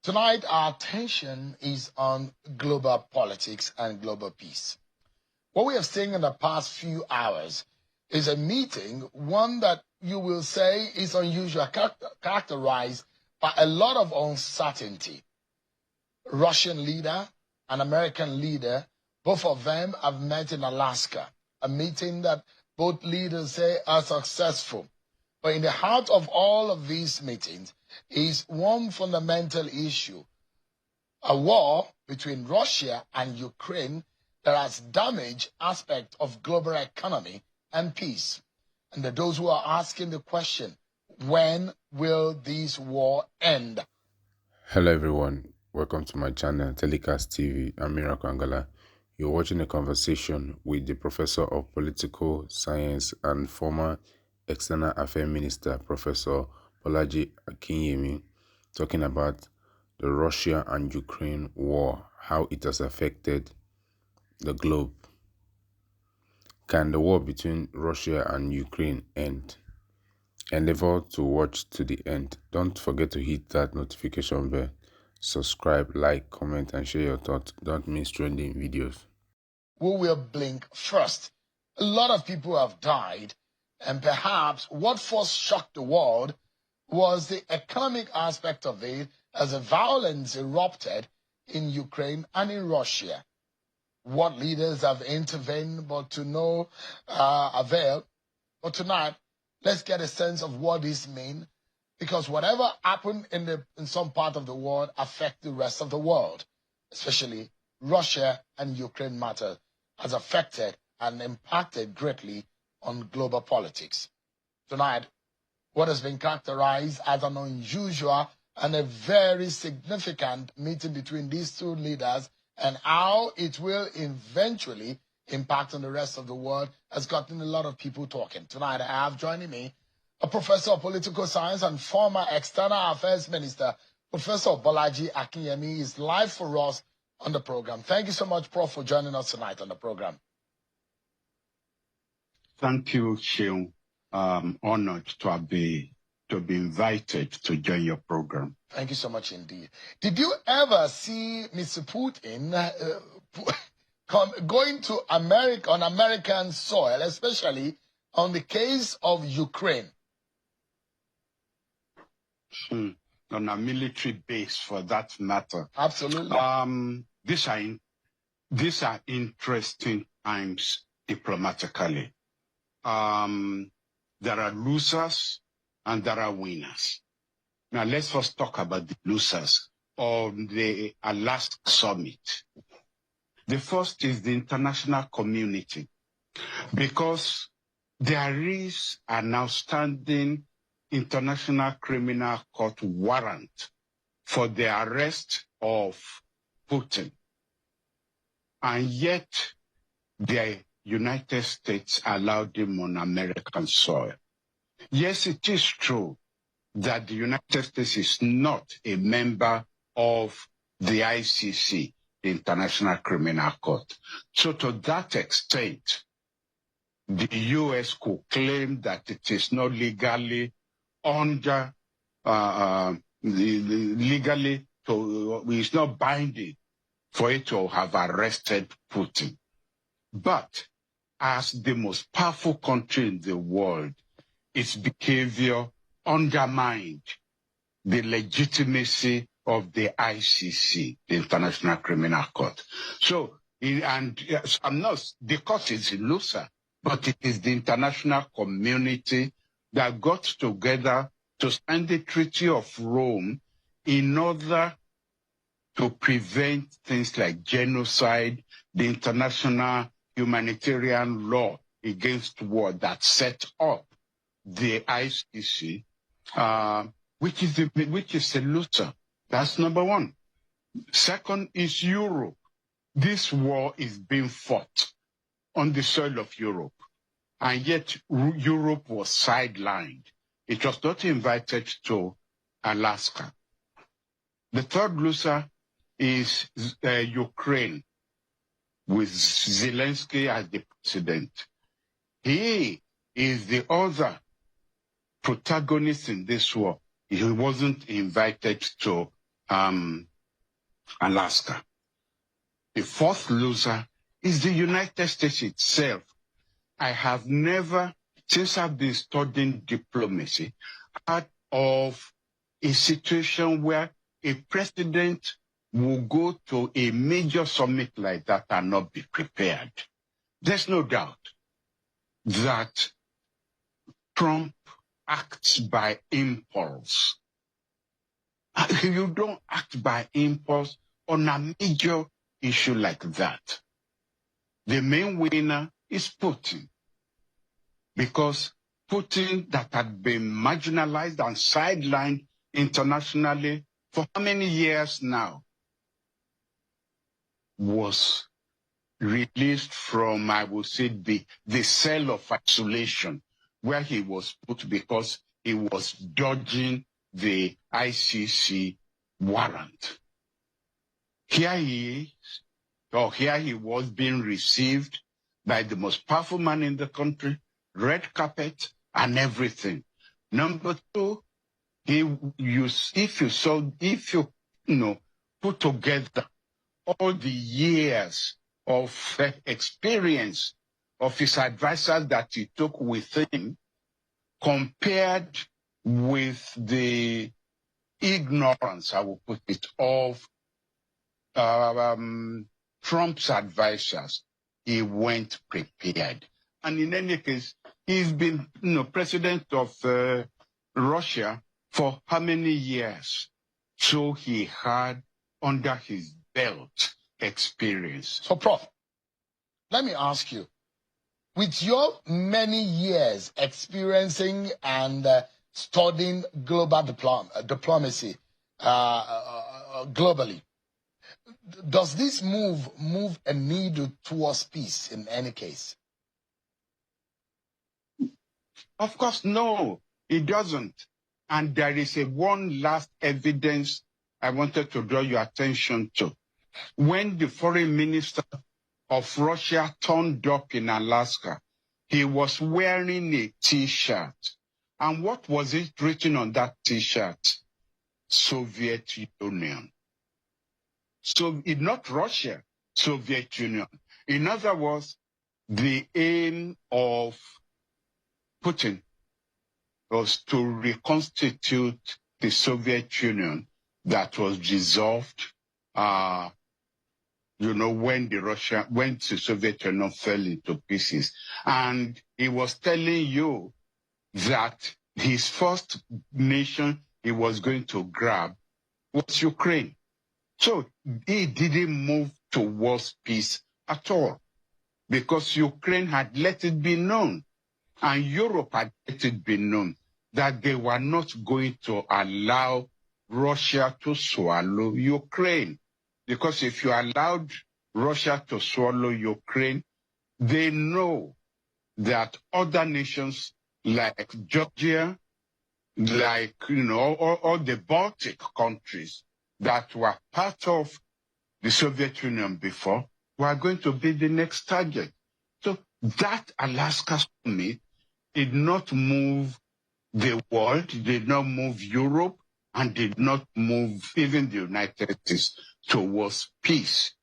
Tonight, our attention is on global politics and global peace. What we have seen in the past few hours is a meeting, one that you will say is unusual, characterized by a lot of uncertainty. Russian leader and American leader, both of them have met in Alaska, a meeting that both leaders say are successful. But in the heart of all of these meetings is one fundamental issue, a war between Russia and Ukraine that has damaged aspects of global economy and peace. And there are those who are asking the question, when will this war end? Hello everyone, welcome to my channel, Telecast TV. I'm Miracle Angala. You're watching a conversation with the Professor of Political Science and former External Affairs Minister, Professor Bolaji Akinyemi, talking about the Russia and Ukraine war, how it has affected the globe. Can the war between Russia and Ukraine end? Endeavor to watch to the end. Don't forget to hit that notification bell, subscribe, like, comment, and share your thoughts. Don't miss trending videos. Who will blink first? A lot of people have died, and perhaps what first shocked the world was the economic aspect of it as the violence erupted in Ukraine and in Russia. What leaders have intervened, but to no avail. But tonight, let's get a sense of what this means, because whatever happened in some part of the world affects the rest of the world, especially Russia and Ukraine matter has affected and impacted greatly on global politics. Tonight, what has been characterized as an unusual and a very significant meeting between these two leaders and how it will eventually impact on the rest of the world has gotten a lot of people talking. Tonight, I have joining me a professor of political science and former external affairs minister, Professor Bolaji Akinyemi, is live for us on the program. Thank you so much, Prof, for joining us tonight on the program. Thank you, Sheung. Honored to be invited to join your program. Thank you so much indeed. Did you ever see Mr. Putin going to America on American soil, especially on the case of Ukraine? On a military base, for that matter. Absolutely. These are interesting times diplomatically. There are losers and there are winners. Now let's first talk about the losers of the Alaska summit. The first is the international community, because there is an outstanding International Criminal Court warrant for the arrest of Putin. And yet, the United States allowed him on American soil. Yes, it is true that the United States is not a member of the ICC, the International Criminal Court. So to that extent, the U.S. could claim that it is not legally under, it's not binding for it to have arrested Putin. But as the most powerful country in the world, its behavior undermined the legitimacy of the ICC, the International Criminal Court. So, the court is a loser, but it is the international community that got together to sign the Treaty of Rome in order to prevent things like genocide, the international humanitarian law against war that set up the ICC, which is a loser. That's number one. Second is Europe. This war is being fought on the soil of Europe, and yet Europe was sidelined. It was not invited to Alaska. The third loser is Ukraine, with Zelensky as the president. He is the other protagonist in this war. He wasn't invited to Alaska. The fourth loser is the United States itself. I have never, since I've been studying diplomacy, heard of a situation where a president will go to a major summit like that and not be prepared. There's no doubt that Trump acts by impulse. You don't act by impulse on a major issue like that. The main winner is Putin, because Putin, that had been marginalized and sidelined internationally for how many years now, was released from, I would say, the cell of isolation where he was put because he was dodging the ICC warrant. Here he was being received by the most powerful man in the country, red carpet and everything. Number two, if you put together all the years of experience of his advisors that he took with him, compared with the ignorance, I will put it, of Trump's advisors, he went prepared. And in any case, he's been president of Russia for how many years? So he had under his belt experience. So, Prof, let me ask you, with your many years experiencing and studying global diplomacy globally, does this move a needle towards peace in any case? Of course, no, it doesn't. And there is one last evidence I wanted to draw your attention to. When the foreign minister of Russia turned up in Alaska, he was wearing a T-shirt. And what was it written on that T-shirt? Soviet Union. So, not Russia, Soviet Union. In other words, the aim of Putin was to reconstitute the Soviet Union that was dissolved, when the Soviet Union fell into pieces. And he was telling you that his first nation he was going to grab was Ukraine. So he didn't move towards peace at all, because Ukraine had let it be known, and Europe had let it be known, that they were not going to allow Russia to swallow Ukraine. Because if you allowed Russia to swallow Ukraine, they know that other nations like Georgia, like, all the Baltic countries that were part of the Soviet Union before were going to be the next target. So that Alaska summit did not move the world, did not move Europe, and did not move even the United States towards peace,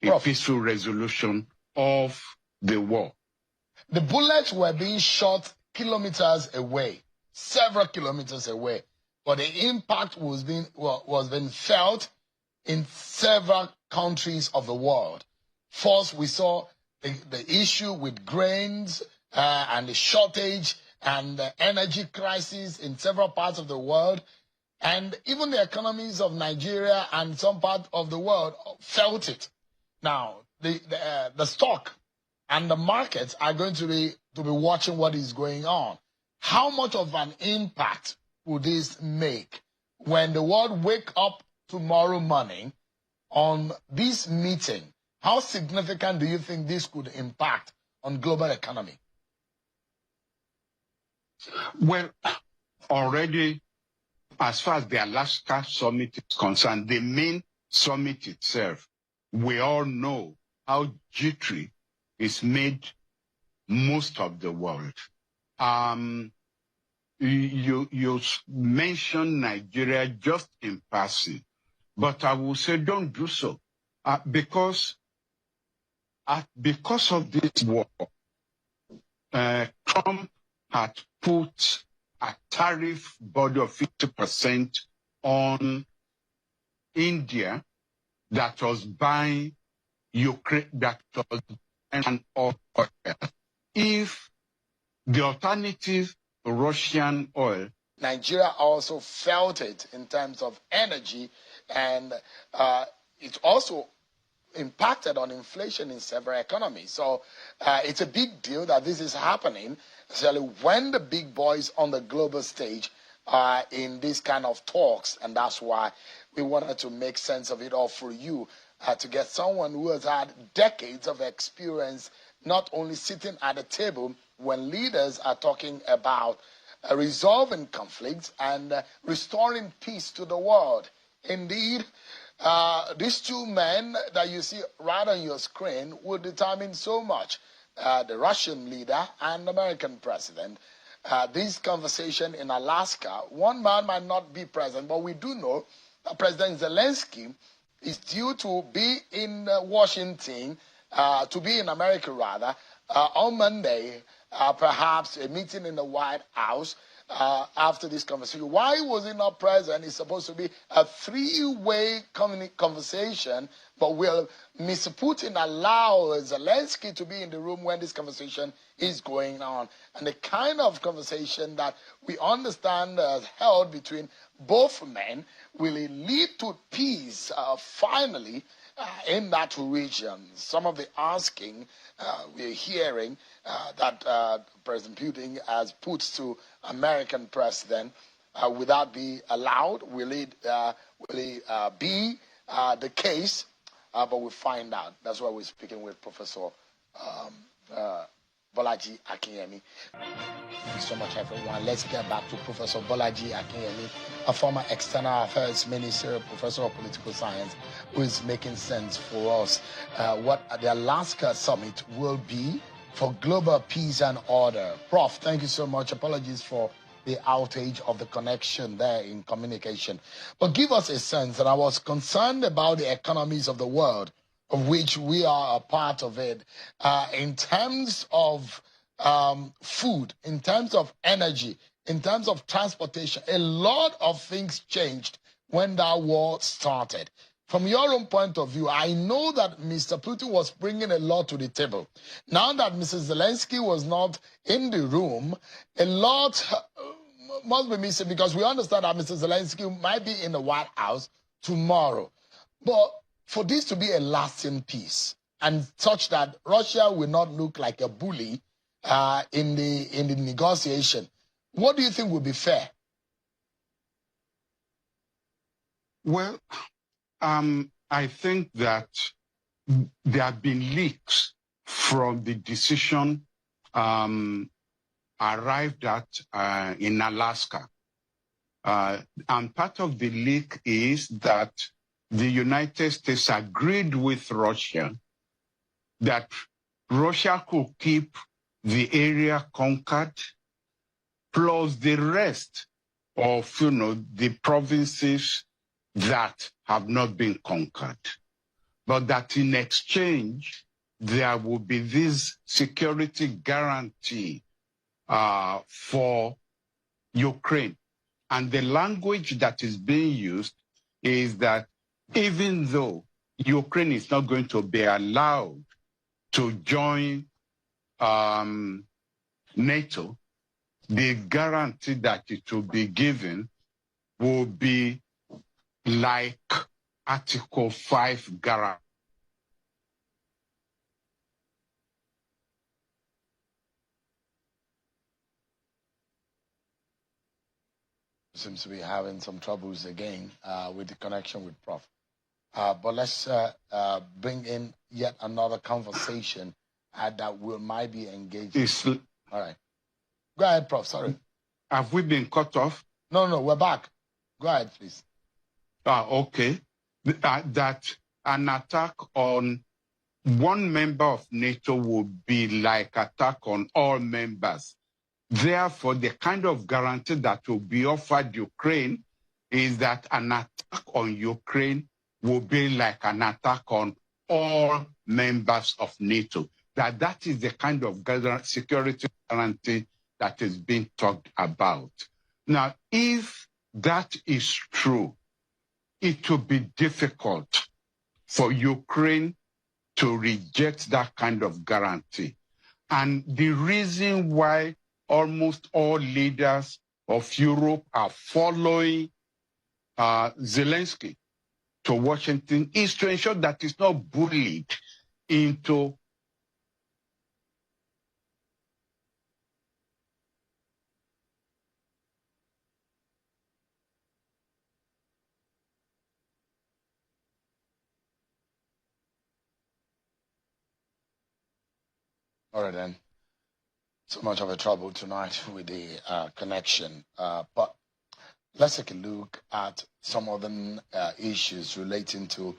a peaceful resolution of the war. The bullets were being shot kilometers away, several kilometers away, but the impact was being felt in several countries of the world. First, we saw the issue with grains and the shortage and the energy crisis in several parts of the world. And even the economies of Nigeria and some part of the world felt it. Now, the stock and the markets are going to be watching what is going on. How much of an impact will this make when the world wake up tomorrow morning on this meeting? How significant do you think this could impact on global economy? Well, already, as far as the Alaska summit is concerned, the main summit itself, we all know how jittery is made most of the world. You mentioned Nigeria just in passing, But I will say don't do so. Because of this war, Trump had put a tariff body of 50% on India that was buying Ukraine, that was buying oil. If the alternative to Russian oil, Nigeria also felt it in terms of energy, and it also impacted on inflation in several economies. So it's a big deal that this is happening, especially when the big boys on the global stage are in this kind of talks. And that's why we wanted to make sense of it all for you, to get someone who has had decades of experience, not only sitting at a table when leaders are talking about resolving conflicts and restoring peace to the world. Indeed, these two men that you see right on your screen will determine so much. The Russian leader and the American president. This conversation in Alaska, one man might not be present, but we do know that President Zelensky is due to be in Washington, to be in America rather, on Monday, perhaps a meeting in the White House. After this conversation. Why was he not present? It's supposed to be a three-way conversation, but will Mr. Putin allow Zelensky to be in the room when this conversation is going on? And the kind of conversation that we understand held between both men, will it lead to peace finally in that region? Some of the asking we're hearing that President Putin has put to American president, will that be allowed? Will it be the case? But we'll find out. That's why we're speaking with Professor Bolaji Akinyemi. Thank you so much, everyone. Let's get back to Professor Bolaji Akinyemi, a former External Affairs Minister, Professor of Political Science, who is making sense for us what the Alaska Summit will be for global peace and order. Prof, thank you so much. Apologies for the outage of the connection there in communication. But give us a sense, and I was concerned about the economies of the world, of which we are a part of it, in terms of food, in terms of energy, in terms of transportation. A lot of things changed when that war started. From your own point of view, I know that Mr. Putin was bringing a lot to the table. Now that Mrs. Zelensky was not in the room, a lot must be missing, because we understand that Mr. Zelensky might be in the White House tomorrow. But for this to be a lasting peace, and such that Russia will not look like a bully in the negotiation, what do you think would be fair? Well, I think that there have been leaks from the decision arrived at in Alaska. And part of the leak is that the United States agreed with Russia that Russia could keep the area conquered, plus the rest of, the provinces that have not been conquered. But that in exchange, there will be this security guarantee for Ukraine. And the language that is being used is that even though Ukraine is not going to be allowed to join NATO, the guarantee that it will be given will be like Article 5 guarantee. Seems to be having some troubles again with the connection with Prof. But let's bring in yet another conversation that we might be engaged in. All right. Go ahead, Prof. Sorry. Have we been cut off? No, we're back. Go ahead, please. Okay. That an attack on one member of NATO would be like attack on all members. Therefore, the kind of guarantee that will be offered Ukraine is that an attack on Ukraine will be like an attack on all members of NATO. That is the kind of security guarantee that is being talked about. Now, if that is true, it will be difficult for Ukraine to reject that kind of guarantee. And the reason why almost all leaders of Europe are following Zelensky to Washington is to ensure that it's not bullied into All right, then. So much of a trouble tonight with the connection. But let's take a look at some other issues relating to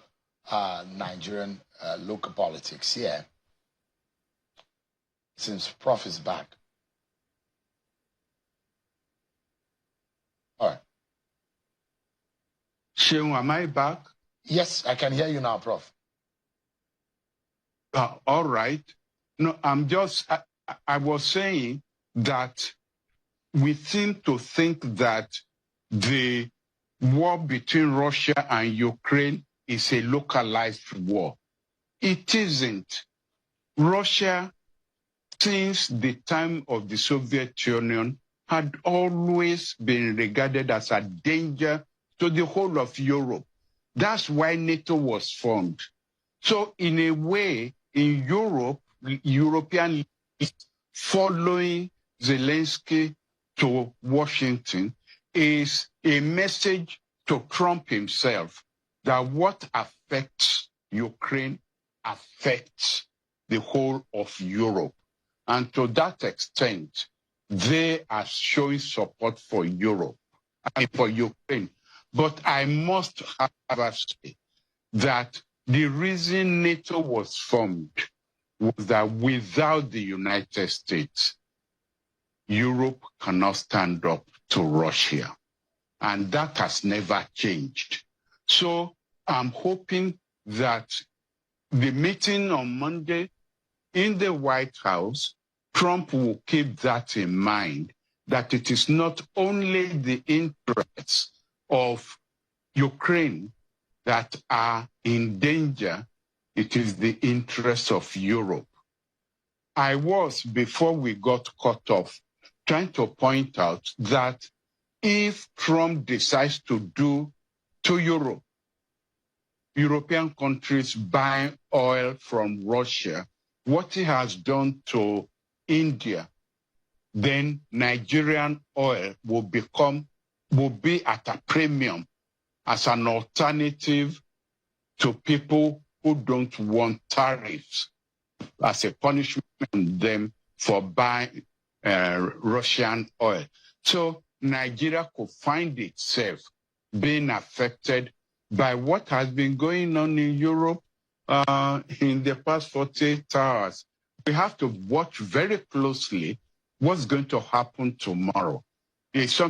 Nigerian local politics here. Since Prof is back. All right. Sheung, am I back? Yes, I can hear you now, Prof. All right. No, I was saying that we seem to think that the war between Russia and Ukraine is a localized war. It isn't. Russia, since the time of the Soviet Union, had always been regarded as a danger to the whole of Europe. That's why NATO was formed. So in a way, in Europe, European leaders following Zelensky to Washington is a message to Trump himself that what affects Ukraine affects the whole of Europe. And to that extent, they are showing support for Europe and for Ukraine. But I must have say that the reason NATO was formed was that without the United States, Europe cannot stand up to Russia. And that has never changed. So I'm hoping that the meeting on Monday in the White House, Trump will keep that in mind, that it is not only the interests of Ukraine that are in danger, it is the interests of Europe. I was, before we got cut off, trying to point out that if Trump decides to do to Europe, European countries buy oil from Russia, what he has done to India, then Nigerian oil will be at a premium as an alternative to people who don't want tariffs as a punishment on them for buying Russian oil. So Nigeria could find itself being affected by what has been going on in Europe in the past 48 hours. We have to watch very closely what's going to happen tomorrow. It's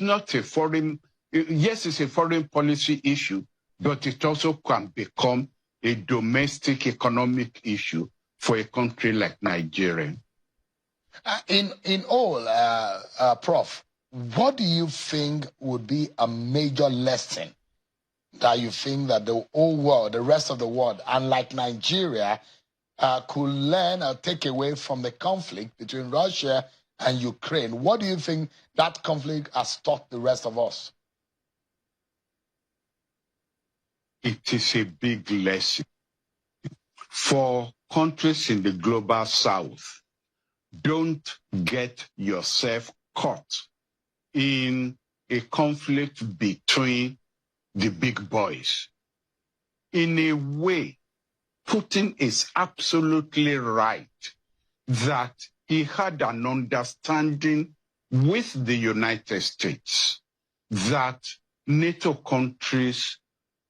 not a foreign, yes, it's a foreign policy issue, but it also can become a domestic economic issue for a country like Nigeria. In all, Prof, what do you think would be a major lesson that you think that the whole world, the rest of the world, unlike Nigeria, could learn or take away from the conflict between Russia and Ukraine? What do you think that conflict has taught the rest of us? It is a big lesson for countries in the global south. Don't get yourself caught in a conflict between the big boys. In a way, Putin is absolutely right that he had an understanding with the United States that NATO countries,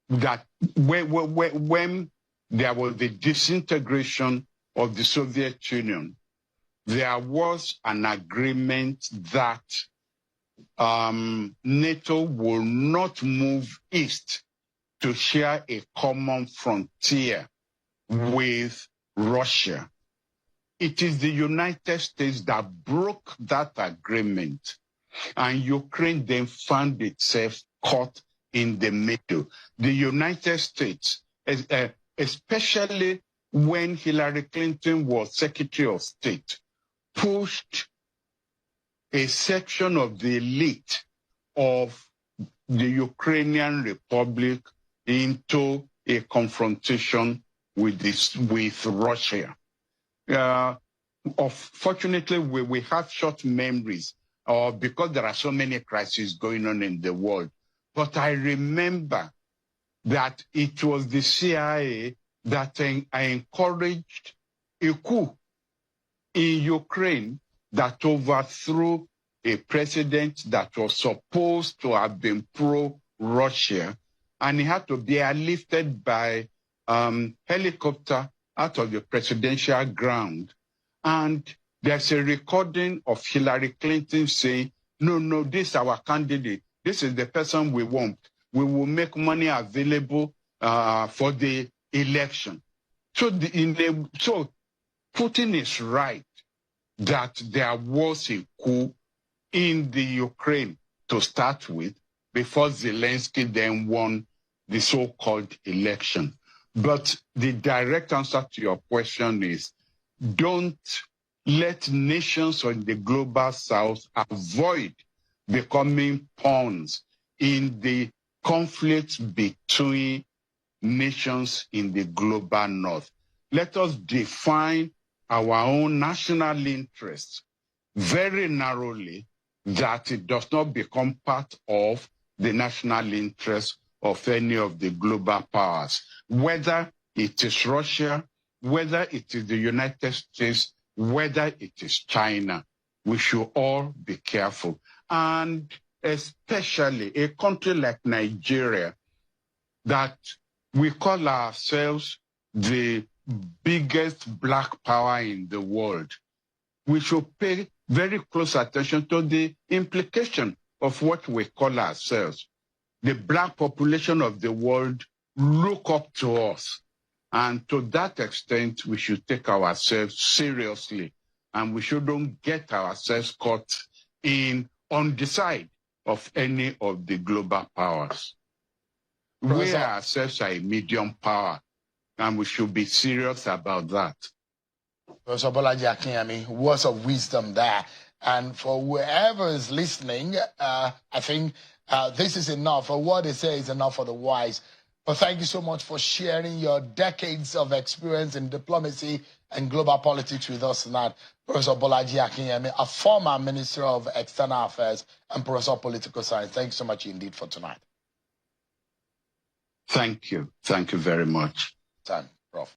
that when there was the disintegration of the Soviet Union, there was an agreement that NATO will not move east to share a common frontier with Russia. It is the United States that broke that agreement, and Ukraine then found itself caught in the middle. The United States, especially when Hillary Clinton was Secretary of State, pushed a section of the elite of the Ukrainian Republic into a confrontation with Russia. Fortunately, we have short memories because there are so many crises going on in the world. But I remember that it was the CIA that encouraged a coup in Ukraine that overthrew a president that was supposed to have been pro-Russia, and he had to be airlifted by helicopter out of the presidential ground. And there's a recording of Hillary Clinton saying, no, this is our candidate. This is the person we want. We will make money available for the election. So Putin is right that there was a coup in the Ukraine to start with before Zelensky then won the so-called election. But the direct answer to your question is, don't let nations in the global south avoid becoming pawns in the conflicts between nations in the global north. Let us define our own national interests very narrowly, that it does not become part of the national interest of any of the global powers, whether it is Russia, whether it is the United States, whether it is China. We should all be careful. And especially a country like Nigeria, that we call ourselves the biggest black power in the world. We should pay very close attention to the implication of what we call ourselves. The black population of the world look up to us. And to that extent, we should take ourselves seriously. And we shouldn't get ourselves caught on the side of any of the global powers. We ourselves are a medium power, and we should be serious about that. Professor Bolaji Akinyemi, words of wisdom there. And for whoever is listening, I think this is enough. For what they say is enough for the wise. But thank you so much for sharing your decades of experience in diplomacy and global politics with us tonight. Professor Bolaji Akinyemi, a former Minister of External Affairs and Professor of Political Science. Thank you so much indeed for tonight. Thank you. Thank you very much. Time, Prof.